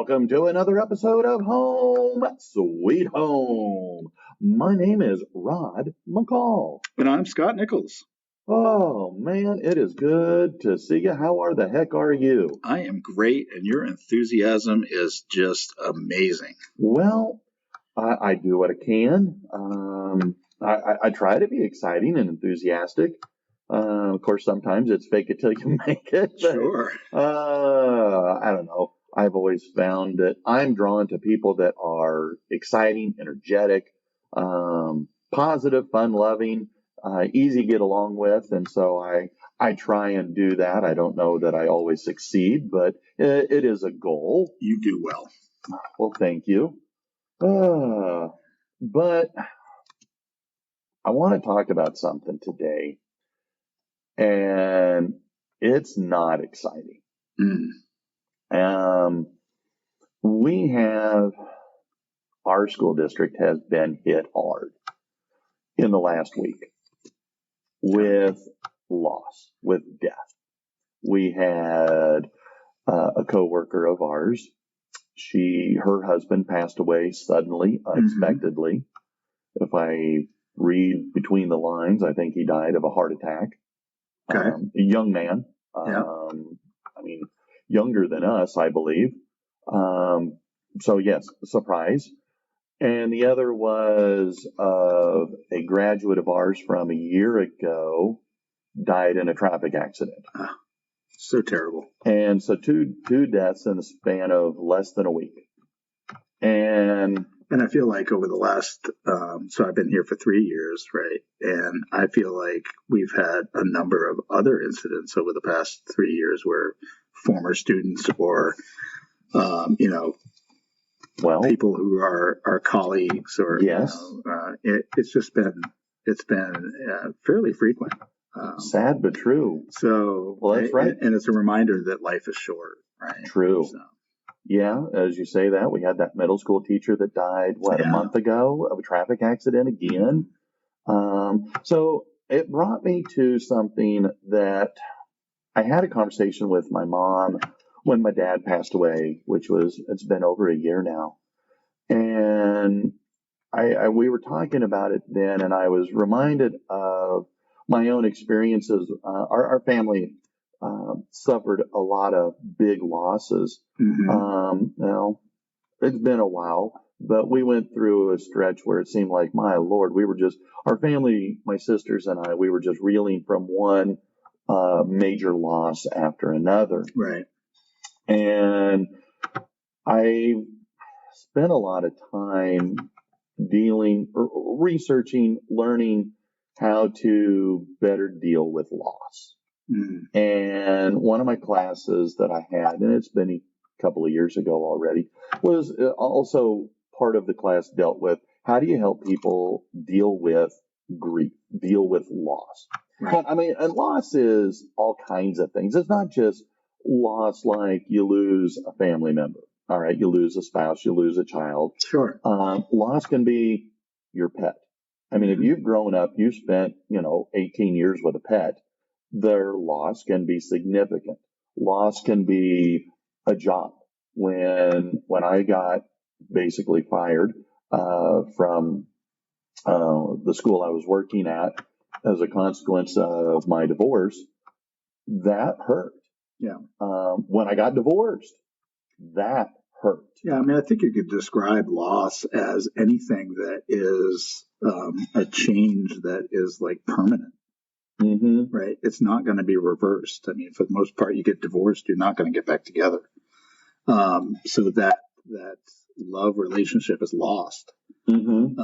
welcome to another episode of Home Sweet Home. My name is Rod McCall. And I'm Scott Nichols. Oh, man, it is good to see you. How the heck are you? I am great, and your enthusiasm is just amazing. Well, I do what I can. I try to be exciting and enthusiastic. Of course, sometimes it's fake it till you make it. But, Sure. I don't know. I've always found that I'm drawn to people that are exciting, energetic, positive, fun-loving, easy to get along with. And so I try and do that. I don't know that I always succeed, but it is a goal. You do well. Well, thank you. But I want to talk about something today, and it's not exciting. We have, our school district has been hit hard in the last week with loss, with death. We had a coworker of ours. Her husband passed away suddenly, unexpectedly. If I read between the lines, I think he died of a heart attack. Okay. A young man. I mean, younger than us, I believe. So yes, surprise. And the other was a graduate of ours from a year ago died in a traffic accident. So terrible. And so two deaths in the span of less than a week. And I feel like over the last, so I've been here for 3 years, right? And I feel like we've had a number of other incidents over the past 3 years where former students or, people who are our colleagues or, yes, it's been fairly frequent. Sad but true. So, well, that's right. And it's a reminder that life is short, right? True. So. Yeah, as you say that, we had that middle school teacher that died, a month ago of a traffic accident again. So it brought me to something that I had a conversation with my mom when my dad passed away, it's been over a year now. And we were talking about it then, and I was reminded of my own experiences. Our family suffered a lot of big losses. Now, it's been a while, but we went through a stretch where it seemed like, my Lord, our family, my sisters and I, we were just reeling from one major loss after another. Right. And I spent a lot of time researching, learning how to better deal with loss. And one of my classes that I had, and it's been a couple of years ago already, was also part of the class dealt with how do you help people deal with grief, deal with loss. Right. I mean, and loss is all kinds of things. It's not just loss like you lose a family member. All right, you lose a spouse, you lose a child. Sure. Loss can be your pet. I mean, if you've grown up, you spent, 18 years with a pet, their loss can be significant. Loss can be a job. When I got basically fired from the school I was working at as a consequence of my divorce, that hurt. Yeah. When I got divorced, that hurt. Yeah, I mean, I think you could describe loss as anything that is a change that is like permanent. Right? It's not going to be reversed. I mean, for the most part, you get divorced, you're not going to get back together. So that love relationship is lost. And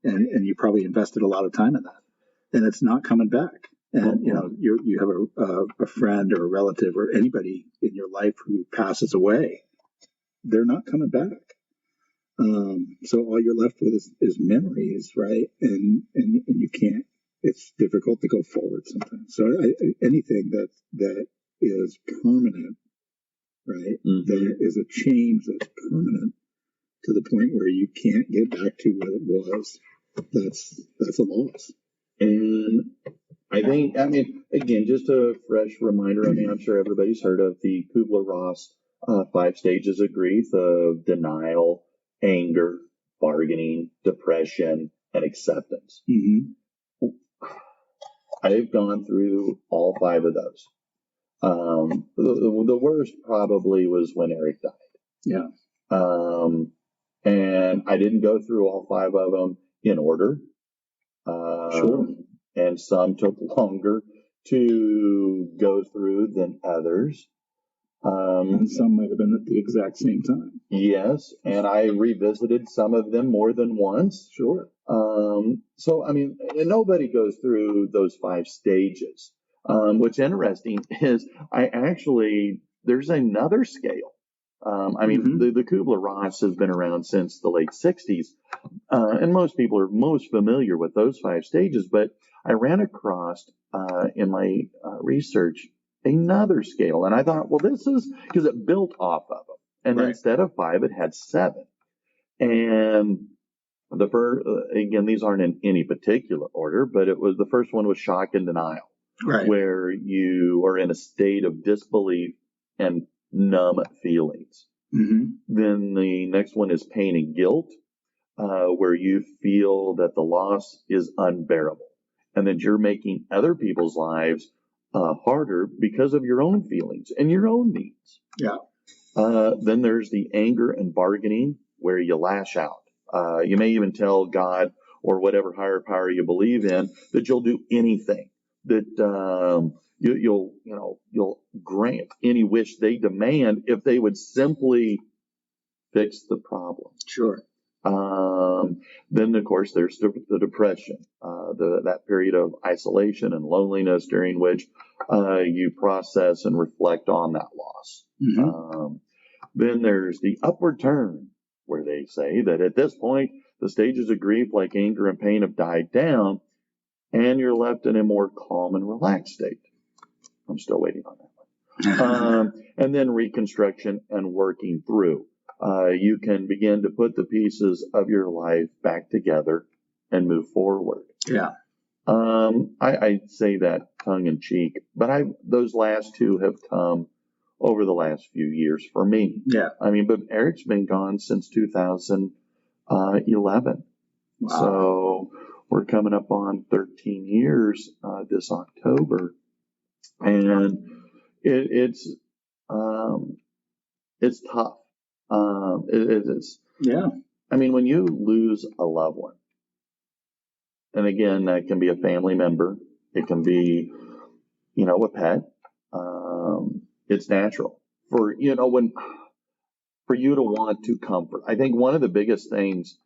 you probably invested a lot of time in that, and it's not coming back. And you have a friend or a relative or anybody in your life who passes away, they're not coming back. So all you're left with is memories, right? And you can't. It's difficult to go forward sometimes. So anything that is permanent, right? There is a change that's permanent to the point where you can't get back to what it was. That's a loss. And I mean, again, just a fresh reminder. I mean, I'm sure everybody's heard of the Kubler-Ross 5 stages of grief of denial, anger, bargaining, depression, and acceptance. Mm-hmm. I've gone through all 5 of those. The worst probably was when Eric died. Yeah. And I didn't go through all 5 of them in order. Sure. And some took longer to go through than others. And some might have been at the exact same time. Yes, and I revisited some of them more than once. Sure. So, I mean, and nobody goes through those 5 stages. What's interesting is there's another scale. The Kubler-Ross has been around since the late 60s, and most people are most familiar with those 5 stages, but I ran across in my research another scale, and I thought, well, this is because it built off of them, and Right. instead of 5, it had 7. And the first, again, these aren't in any particular order, but the first one was shock and denial, Right. where you are in a state of disbelief and numb feelings. Mm-hmm. Then the next one is pain and guilt, where you feel that the loss is unbearable and that you're making other people's lives harder because of your own feelings and your own needs. Yeah. Then there's the anger and bargaining, where you lash out. You may even tell God or whatever higher power you believe in that you'll do anything, that you'll grant any wish they demand if they would simply fix the problem. Sure. Then, of course, there's the depression, that period of isolation and loneliness during which you process and reflect on that loss. Mm-hmm. Then there's the upward turn, where they say that at this point, the stages of grief like anger and pain have died down, and you're left in a more calm and relaxed state. I'm still waiting on that one. And then reconstruction and working through. You can begin to put the pieces of your life back together and move forward. Yeah. I say that tongue in cheek, but those last 2 have come over the last few years for me. Yeah. But Eric's been gone since 2011. Wow. So we're coming up on 13 years this October, and it's tough. It's yeah. When you lose a loved one, and again, that can be a family member, it can be, a pet. It's natural for you to want to comfort. I think one of the biggest things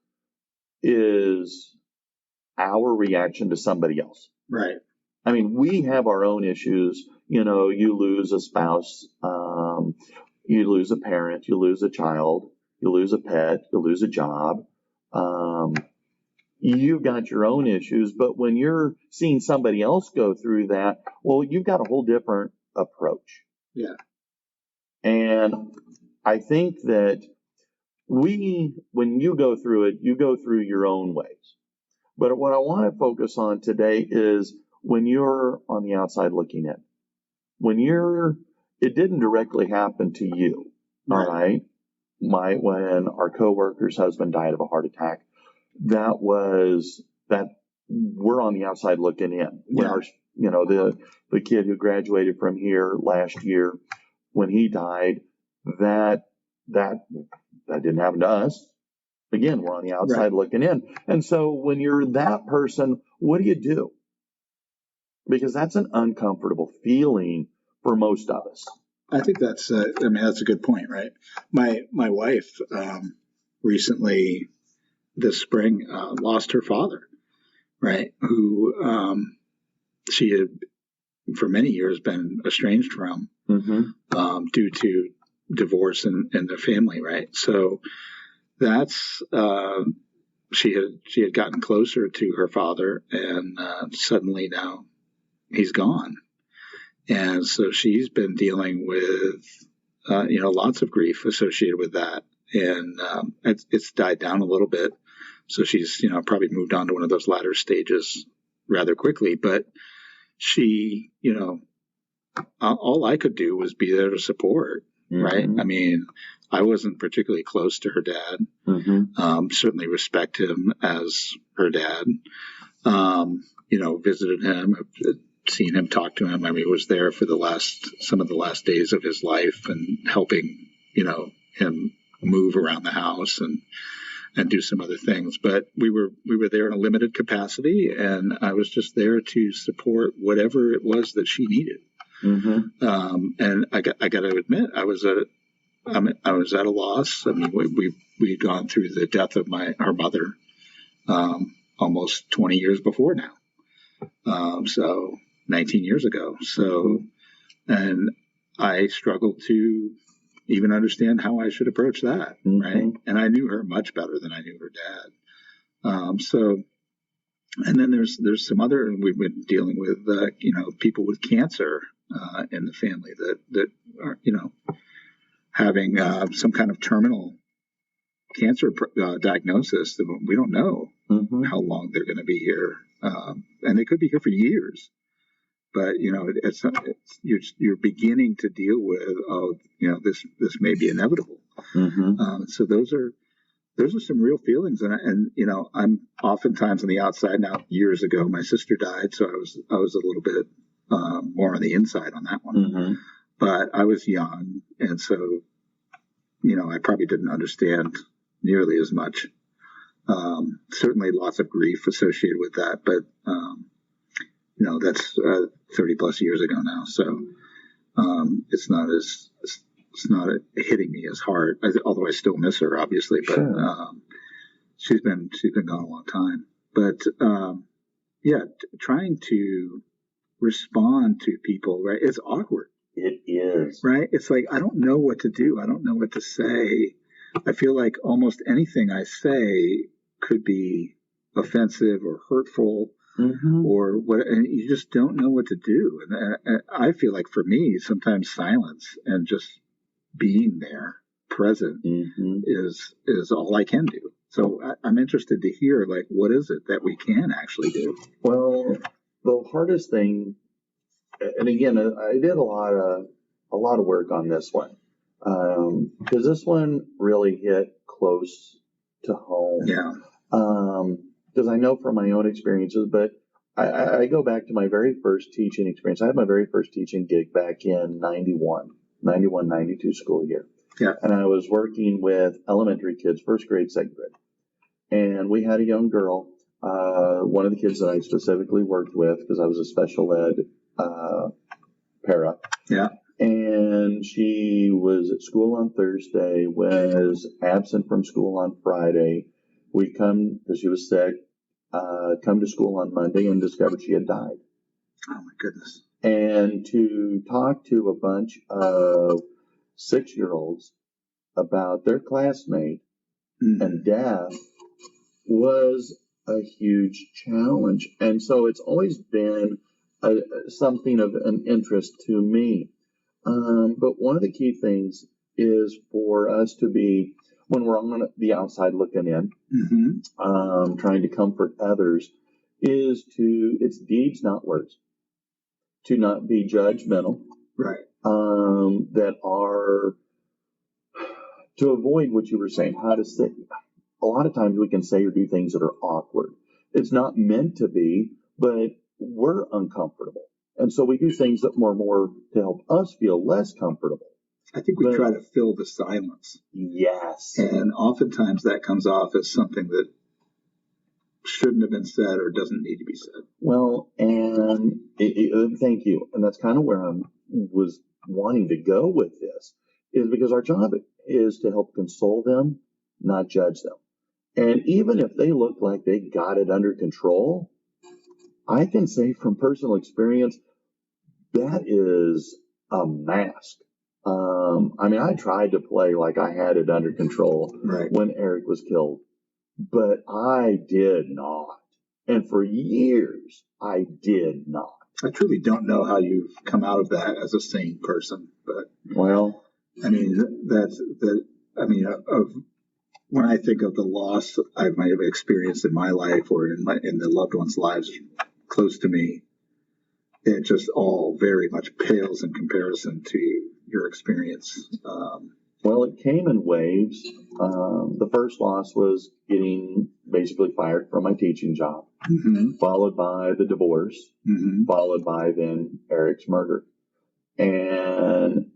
is our reaction to somebody else. Right. We have our own issues. You lose a spouse, you lose a parent, you lose a child, you lose a pet, you lose a job. You've got your own issues, but when you're seeing somebody else go through that, well, you've got a whole different approach. Yeah. And I think that when you go through it, you go through your own ways. But what I want to focus on today is when you're on the outside looking in. It didn't directly happen to you, all right? When our coworker's husband died of a heart attack, that we're on the outside looking in. When the kid who graduated from here last year, when he died, that didn't happen to us. Again, we're on the outside looking in. And so when you're that person, what do you do? Because that's an uncomfortable feeling for most of us. I think that's a good point, right? My wife recently this spring lost her father, right? Who she had for many years been estranged from due to divorce in their family, right? So that's she had gotten closer to her father, and suddenly now he's gone. And so she's been dealing with, lots of grief associated with that. And it's died down a little bit. So she's, probably moved on to one of those latter stages rather quickly. But she, all I could do was be there to support, right? I mean, I wasn't particularly close to her dad. Certainly respect him as her dad. Visited him, seen him, talked to him. I mean, was there for some of the last days of his life and helping, him move around the house and do some other things. But we were there in a limited capacity, and I was just there to support whatever it was that she needed. And I got to admit, I was at a loss. I mean, we'd gone through the death of our mother almost 20 years before now, so 19 years ago. So, and I struggled to even understand how I should approach that, right? And I knew her much better than I knew her dad. And then there's some other, we've been dealing with, people with cancer in the family that are, having some kind of terminal cancer diagnosis. We don't know how long they're going to be here, and they could be here for years. But you're beginning to deal with, this may be inevitable. So those are some real feelings, and I'm oftentimes on the outside now. Years ago, my sister died, so I was a little bit more on the inside on that one. But I was young, and so I probably didn't understand nearly as much. Certainly, lots of grief associated with that, but that's 30 plus years ago now, so it's not hitting me as hard. Although I still miss her, obviously, but she's been gone a long time. But trying to respond to people, right? It's awkward. It is, right? It's like I don't know what to do. I don't know what to say. I feel like almost anything I say could be offensive or hurtful. Or what, and you just don't know what to do. And I feel like for me, sometimes silence and just being there, present, is all I can do. So I'm interested to hear, like, what is it that we can actually do? Well, the hardest thing, and again, I did a lot of work on this one, because this one really hit close to home. Yeah. Because I know from my own experiences, but I go back to my very first teaching experience. I had my very first teaching gig back in 91-92 school year. Yeah. And I was working with elementary kids, first grade, second grade. And we had a young girl, one of the kids that I specifically worked with, because I was a special ed para. Yeah. And she was at school on Thursday, was absent from school on Friday. We come, because she was sick, come to school on Monday and discovered she had died. Oh, my goodness. And to talk to a bunch of 6-year-olds about their classmate and death was a huge challenge. And so it's always been something of an interest to me. But one of the key things is for us to be, when we're on the outside looking in, trying to comfort others, it's deeds, not words. To not be judgmental. Right. That are, to avoid what you were saying, how to say, a lot of times we can say or do things that are awkward. It's not meant to be, but we're uncomfortable. And so we do things that are more to help us feel less comfortable. I think we try to fill the silence. Yes. And oftentimes that comes off as something that shouldn't have been said or doesn't need to be said. Well, and thank you. And that's kind of where I was wanting to go with this, is because our job is to help console them, not judge them. And even if they look like they got it under control, I can say from personal experience, that is a mask. I tried to play like I had it under control when Eric was killed, but I did not. And for years, I did not. I truly don't know how you've come out of that as a sane person, but well, when I think of the loss I might have experienced in my life or in the loved ones' lives close to me, it just all very much pales in comparison to your experience? Well, it came in waves. The first loss was getting basically fired from my teaching job, followed by the divorce, followed by then Eric's murder. And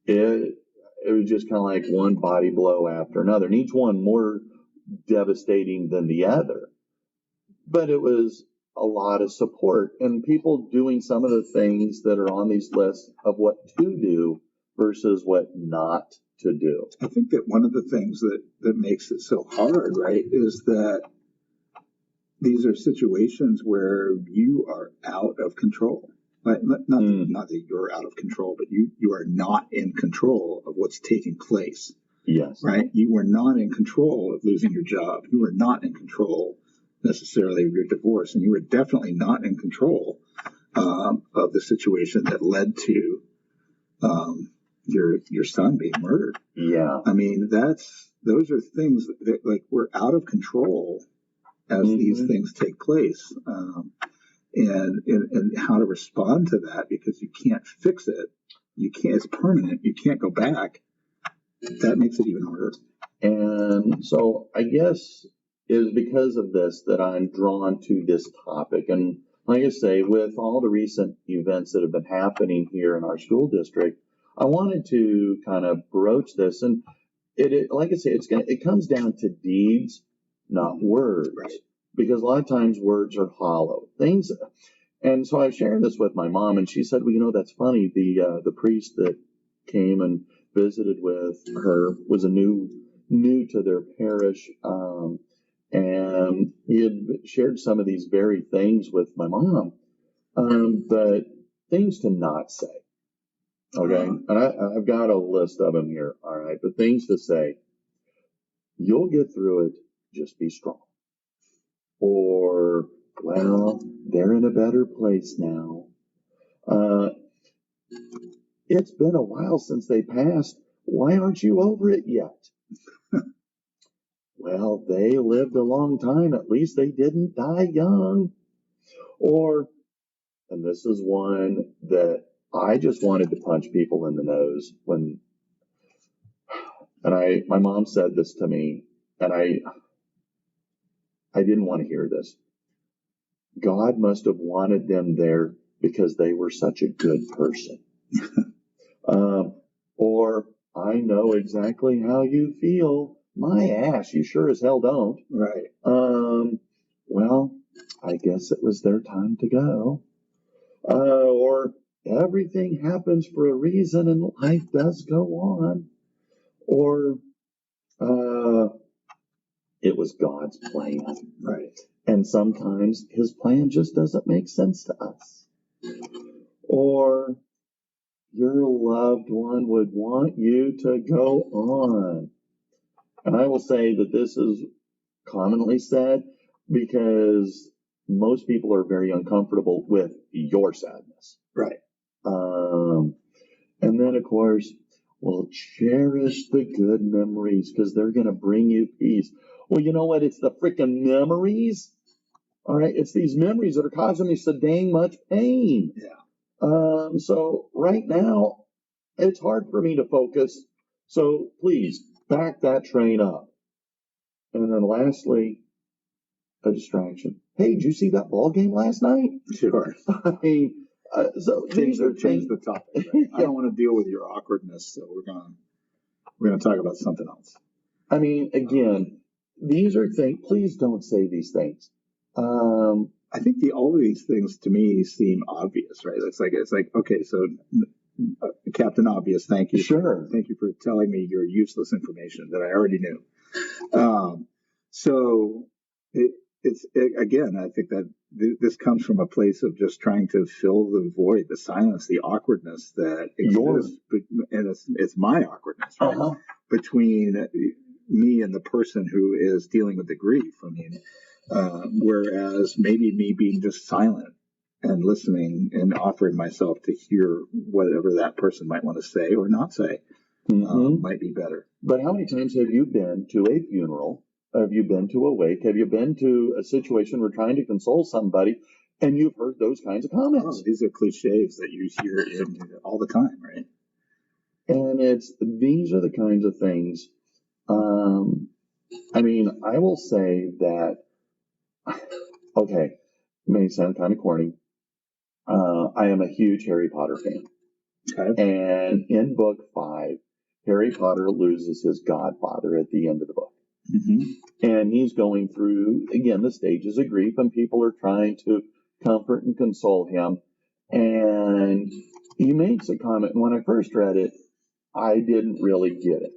it was just kind of like one body blow after another, and each one more devastating than the other. But it was a lot of support and people doing some of the things that are on these lists of what to do versus what not to do. I think that one of the things that makes it so hard, right, is that these are situations where you are out of control. Right? Not that you're out of control, but you are not in control of what's taking place. Yes. Right? You are not in control of losing your job. You are not in control necessarily of your divorce, and you were definitely not in control of the situation that led to your son being murdered. Yeah. I mean, those are things that like we're out of control as these things take place, and how to respond to that, because you can't fix it. You can't. It's permanent. You can't go back. That makes it even harder. And so I guess it is because of this that I'm drawn to this topic. And like I say, with all the recent events that have been happening here in our school district, I wanted to kind of broach this. And like I say, it comes down to deeds, not words. Right. Because a lot of times words are hollow things. And so I was sharing this with my mom, and she said, well, that's funny. The priest that came and visited with her was a new to their parish. And he had shared some of these very things with my mom, but things to not say. Okay. And I've got a list of them here. All right. But things to say: you'll get through it. Just be strong. Or, well, they're in a better place now. It's been a while since they passed. Why aren't you over it yet? Well, they lived a long time. At least they didn't die young. Or, and this is one that I just wanted to punch people in the nose my mom said this to me, and I didn't want to hear this. God must have wanted them there because they were such a good person. Or, I know exactly how you feel. My ass, you sure as hell don't. Right. Well, I guess it was their time to go. Or, everything happens for a reason and life does go on. Or, it was God's plan. Right. And sometimes his plan just doesn't make sense to us. Or, your loved one would want you to go on. And I will say that this is commonly said because most people are very uncomfortable with your sadness. Right. And then, of course, well, cherish the good memories because they're going to bring you peace. Well, you know what? It's the freaking memories. All right. It's these memories that are causing me so dang much pain. Yeah. So right now, it's hard for me to focus. So please back that train up. And then lastly, a distraction. Hey, did you see that ball game last night? Sure. I mean, so change the topic. Right? Yeah. I don't want to deal with your awkwardness, so we're gonna talk about something else. I mean, again, these are things. Please don't say these things. I think all of these things to me seem obvious, right? It's like okay, so Captain Obvious, thank you. Sure. Thank you for telling me your useless information that I already knew. So again, I think that this comes from a place of just trying to fill the void, the silence, the awkwardness that exists, and it's my awkwardness, right? Between me and the person who is dealing with the grief. I mean, whereas maybe me being just silent and listening and offering myself to hear whatever that person might want to say or not say might be better. But how many times have you been to a funeral? Have you been to a wake? Have you been to a situation where trying to console somebody and you've heard those kinds of comments? Oh, these are cliches that you hear all the time, right? And these are the kinds of things. I will say that, okay, may sound kind of corny. I am a huge Harry Potter fan. Okay. And in book 5, Harry Potter loses his godfather at the end of the book. Mm-hmm. And he's going through, again, the stages of grief, and people are trying to comfort and console him. And he makes a comment. And when I first read it, I didn't really get it.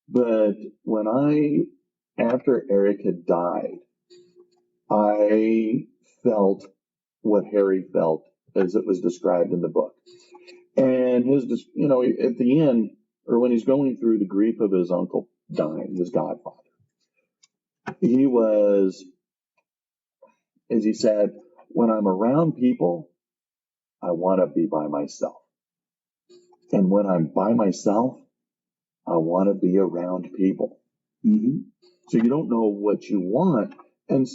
But after Eric had died, I felt what Harry felt as it was described in the book. And at the end, or when he's going through the grief of his uncle dying, his godfather, he was, as he said, when I'm around people, I want to be by myself. And when I'm by myself, I want to be around people. Mm-hmm. So you don't know what you want. And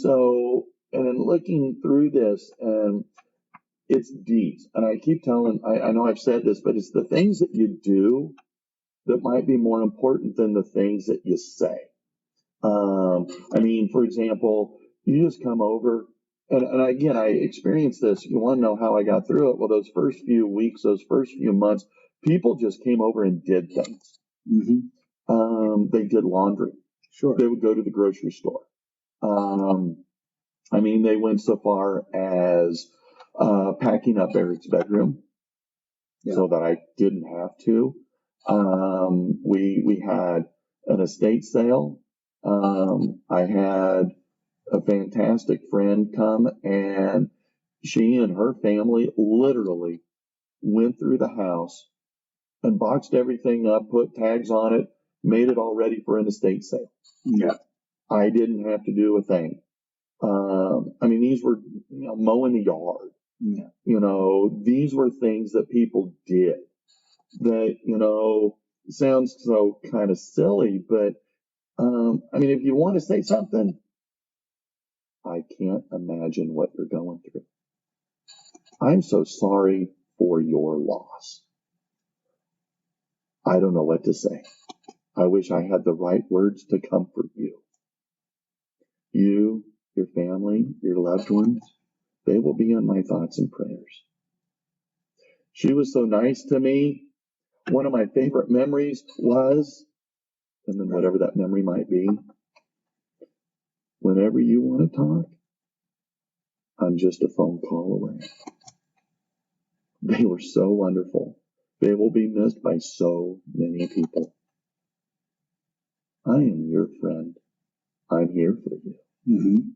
in looking through this, and it's deeds. And I keep telling, I know I've said this, but it's the things that you do that might be more important than the things that you say. For example, you just come over, and again, I experienced this. You want to know how I got through it? Well, those first few weeks, those first few months, people just came over and did things. Mm-hmm. They did laundry. Sure. They would go to the grocery store. They went so far as packing up Eric's bedroom so that I didn't have to. We had an estate sale. I had a fantastic friend come, and she and her family literally went through the house and boxed everything up, put tags on it, made it all ready for an estate sale. Yeah. I didn't have to do a thing. These were, mowing the yard. Yeah. These were things that people did that, sounds so kind of silly, but, if you want to say something, I can't imagine what you're going through. I'm so sorry for your loss. I don't know what to say. I wish I had the right words to comfort you. You, your family, your loved ones, they will be in my thoughts and prayers. She was so nice to me. One of my favorite memories was, and then whatever that memory might be, whenever you want to talk, I'm just a phone call away. They were so wonderful. They will be missed by so many people. I am your friend. I'm here for you. Mm-hmm.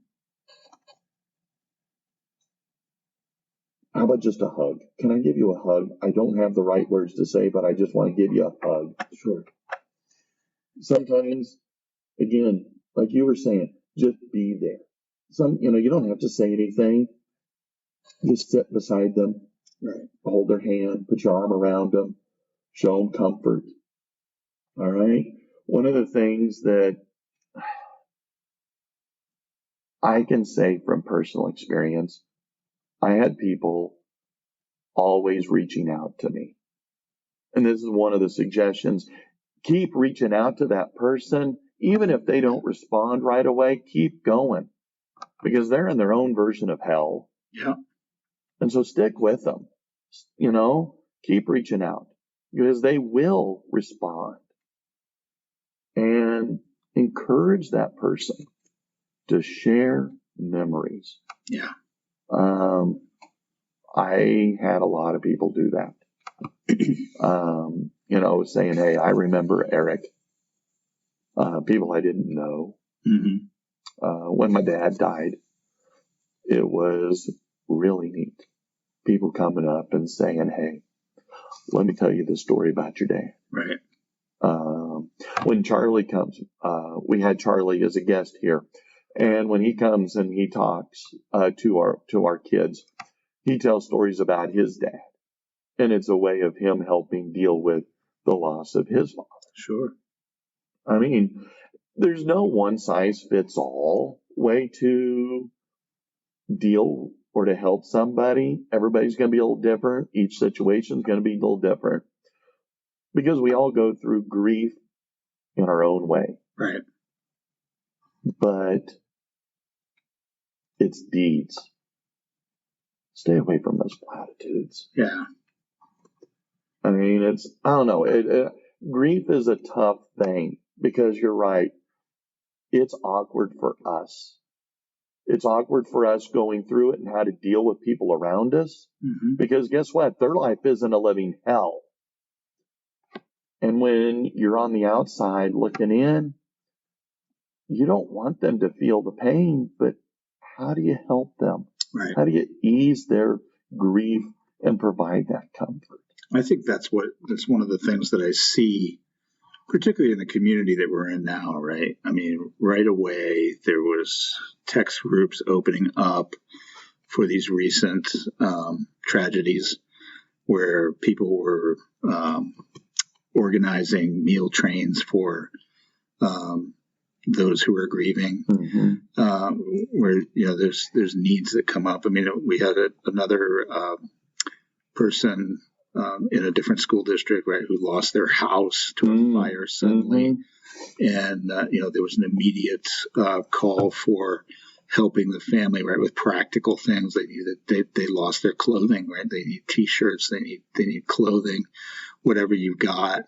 How about just a hug? Can I give you a hug? I don't have the right words to say, but I just want to give you a hug. Sure. Sometimes, again, like you were saying, just be there. You don't have to say anything. Just sit beside them, right? Hold their hand, put your arm around them, show them comfort. All right. One of the things that I can say from personal experience, I had people always reaching out to me. And this is one of the suggestions. Keep reaching out to that person. Even if they don't respond right away, keep going because they're in their own version of hell. Yeah. And so stick with them. Keep reaching out because they will respond, and encourage that person to share memories. Yeah. I had a lot of people do that. Saying, hey, I remember Eric. People I didn't know. Mm-hmm. When my dad died, it was really neat. People coming up and saying, hey, let me tell you the story about your dad. Right. When Charlie comes, we had Charlie as a guest here. And when he comes and he talks to our kids, he tells stories about his dad. And it's a way of him helping deal with the loss of his father. Sure. There's no one size fits all way to deal or to help somebody. Everybody's going to be a little different. Each situation is going to be a little different. because we all go through grief in our own way. Right. But it's deeds. Stay away from those platitudes. Yeah. I mean, I don't know. Grief is a tough thing because you're right. It's awkward for us. It's awkward for us going through it and how to deal with people around us. Mm-hmm. Because guess what? Their life isn't a living hell. And when you're on the outside looking in, you don't want them to feel the pain, but how do you help them? Right. How do you ease their grief and provide that comfort? I think that's one of the things that I see, particularly in the community that we're in now, right? I mean, right away, there was text groups opening up for these recent tragedies where people were organizing meal trains for those who are grieving, where there's needs that come up. I mean, we had another person in a different school district, right, who lost their house to a fire suddenly, and there was an immediate call for helping the family, right, with practical things. They lost their clothing, right? They need T-shirts, they need clothing, whatever you got.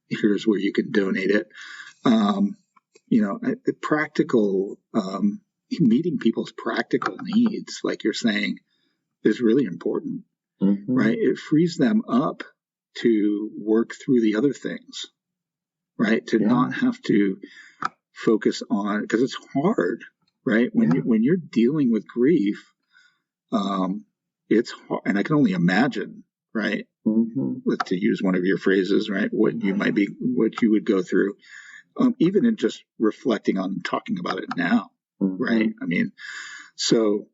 Here's where you can donate it. The practical, meeting people's practical needs, like you're saying, is really important, right? It frees them up to work through the other things, right? To not have to focus on, because it's hard, right? When you're dealing with grief, it's hard, and I can only imagine, right? To use one of your phrases, right? What you would go through. Even in just reflecting on talking about it now, right? I mean, so,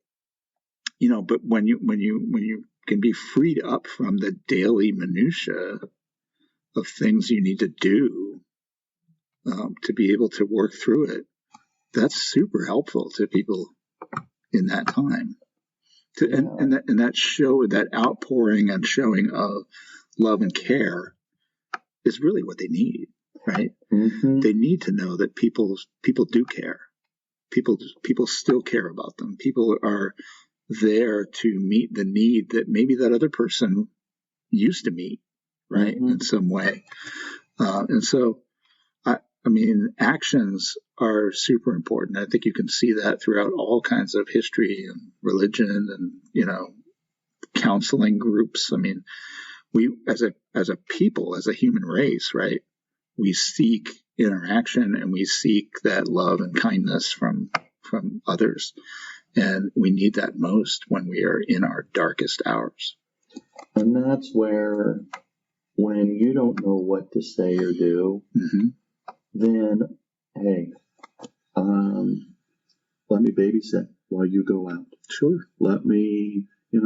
but when you can be freed up from the daily minutia of things you need to do to be able to work through it, that's super helpful to people in that time. And that outpouring and showing of love and care is really what they need. Right? They need to know that people do care. People still care about them. People are there to meet the need that maybe that other person used to meet, right, in some way. And so, I mean, actions are super important. I think you can see that throughout all kinds of history and religion and counseling groups. I mean, we as a people, as a human race, right? We seek interaction and we seek that love and kindness from others. And we need that most when we are in our darkest hours. And that's where, when you don't know what to say or do, then, hey, let me babysit while you go out. Sure. Let me, let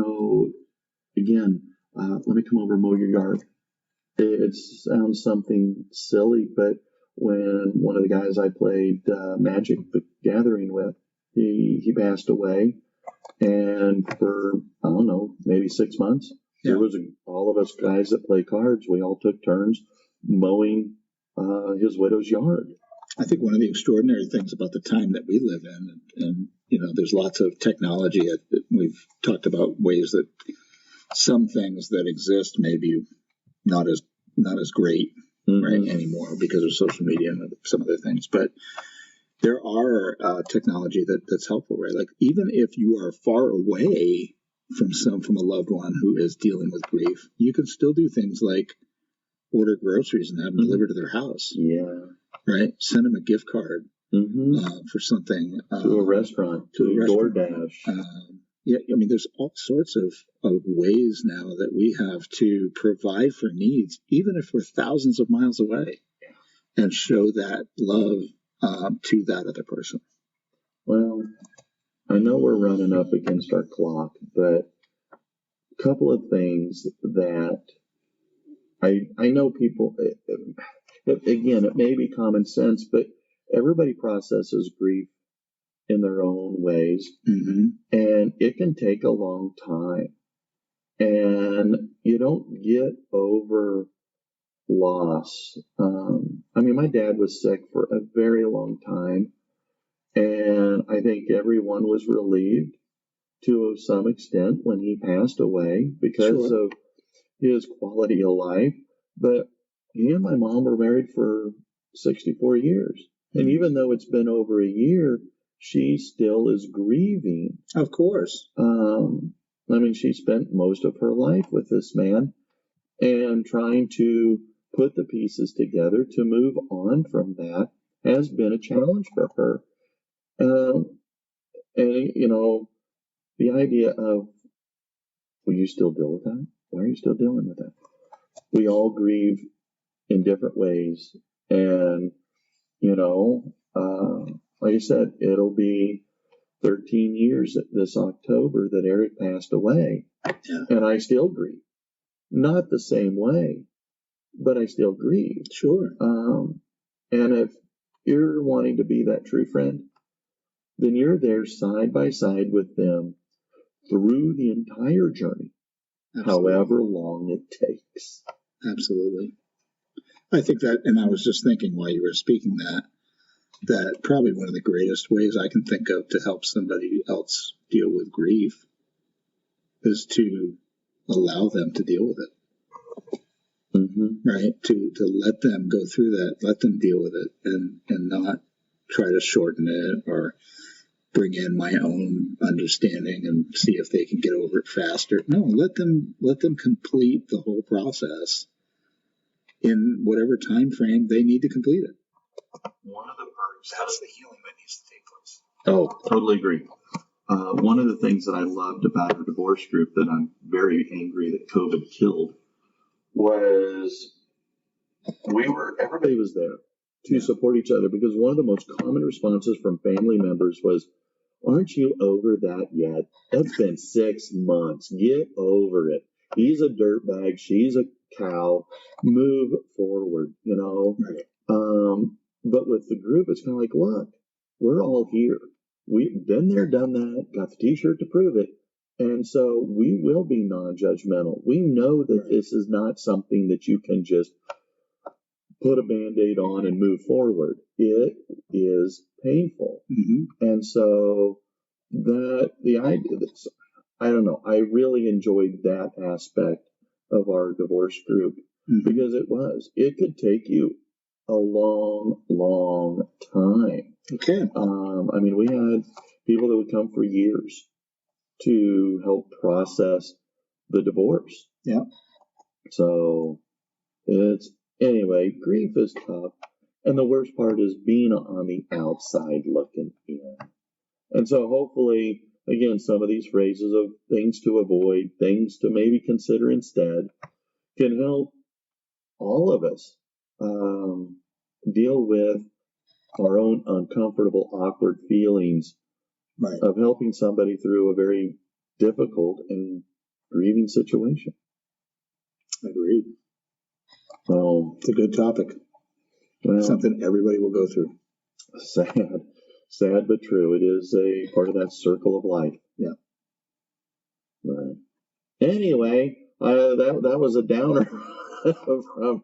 me come over and mow your yard. It sounds something silly, but when one of the guys I played Magic the Gathering with, he passed away, and for, I don't know, maybe 6 months, there was all of us guys that play cards, we all took turns mowing his widow's yard. I think one of the extraordinary things about the time that we live in, and there's lots of technology. We've talked about ways that some things that exist may be not as great right anymore because of social media and some other things, but there are technology that's helpful, right? Like, even if you are far away from a loved one who is dealing with grief, you can still do things like order groceries and have them delivered to their house. Right? Send them a gift card for something, to a restaurant, to DoorDash. I mean, there's all sorts of ways now that we have to provide for needs, even if we're thousands of miles away, and show that love to that other person. Well, I know we're running up against our clock, but a couple of things that I know people, again, it may be common sense, but everybody processes grief in their own ways, and it can take a long time, and you don't get over loss. I mean, my dad was sick for a very long time, and I think everyone was relieved to some extent when he passed away because of his quality of life. But he and my mom were married for 64 years. And even though it's been over a year, she still is grieving. Of course. I mean, she spent most of her life with this man, and trying to put the pieces together to move on from that has been a challenge for her. And, you know, the idea of, will you still deal with that? Why are you still dealing with that? We all grieve in different ways. And, you know, like I said, it'll be 13 years this October that Eric passed away. Yeah. And I still grieve. Not the same way, but I still grieve. Sure. And if you're wanting to be that true friend, then you're there side by side with them through the entire journey, however long it takes. Absolutely. I think that, and I was just thinking while you were speaking that probably one of the greatest ways I can think of to help somebody else deal with grief is to allow them to deal with it. Mm-hmm. Right? To let them go through that, let them deal with it, and not try to shorten it or bring in my own understanding and see if they can get over it faster. No, let them complete the whole process in whatever time frame they need to complete it. One of the perks, that's the healing that needs to take place. Oh, totally agree. One of the things that I loved about our divorce group that I'm very angry that COVID killed was everybody was there to support each other, because one of the most common responses from family members was, aren't you over that yet? It's been 6 months. Get over it. He's a dirtbag. She's a cow. Move forward, you know? Right. But with the group, it's kind of like, look, we're all here. We've been there, done that, got the t-shirt to prove it. And so we will be non-judgmental. We know that this is not something that you can just put a Band-Aid on and move forward. It is painful. Mm-hmm. And so the idea that, I don't know, I really enjoyed that aspect of our divorce group, because it could take you a long, long time. Okay. I mean, we had people that would come for years to help process the divorce. Yeah. So anyway, grief is tough. And the worst part is being on the outside looking in. And so hopefully, again, some of these phrases of things to avoid, things to maybe consider instead, can help all of us deal with our own uncomfortable, awkward feelings of helping somebody through a very difficult and grieving situation. Agreed. Well, it's a good topic. Well, something everybody will go through. Sad but true. It is a part of that circle of life. Yeah. Right. Anyway, that was a downer from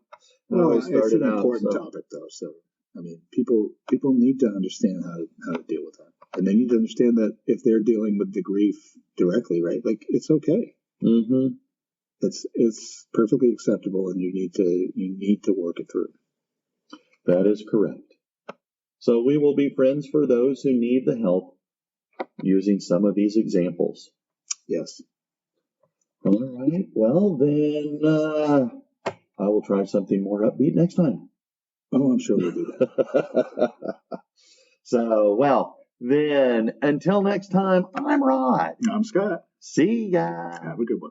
how I started out. It's an important topic, though. So, I mean, people need to understand how to deal with that, and they need to understand that if they're dealing with the grief directly, right? Like, it's okay. Mm-hmm. It's perfectly acceptable, and you need to work it through. That is correct. So we will be friends for those who need the help using some of these examples. Yes. All right. Well, then I will try something more upbeat next time. Oh, I'm sure we'll do that. So, well, then until next time, I'm Rod. I'm Scott. See ya. Have a good one.